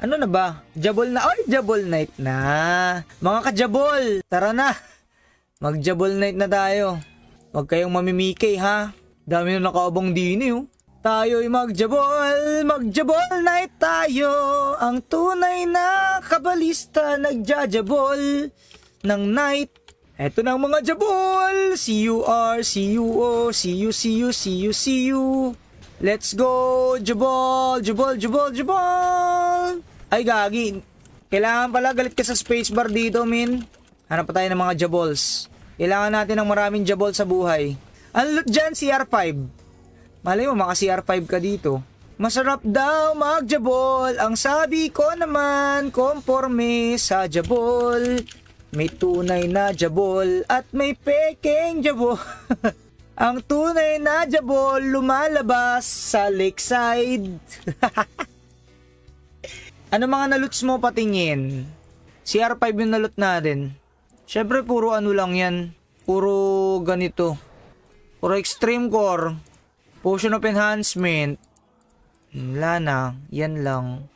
Ano na ba? Jabol na. Ay, Jabol Night na. Mga ka-Jabol, tara na. Mag-Jabol Night na tayo. Huwag kayong mamimikay ha. Dami na nakaabang din oh. Tayo'y mag-Jabol Night tayo. Ang tunay na kabalista nagjajabol ng night. Eto na ang mga Jabol. CUR, CUO, CU. Let's go, Jabol. Ay, gagi. Kailangan pala galit ka sa spacebar dito, min. Hanap pa tayo ng mga Jabols. Kailangan natin ng maraming Jabol sa buhay. Ang loot dyan, CR5. Malay mo, maka CR5 ka dito. Masarap daw mag-Jabol. Ang sabi ko naman, konforme sa Jabol. May tunay na Jabol at may pekeng Jabol. Ang tunay na Jabol lumalabas sa lakeside. Ano mga naloots mo patingin? CR5 yung naloot natin. Syempre puro ano lang yan. Puro ganito. Puro extreme core. Potion of enhancement. Wala na. Yan lang.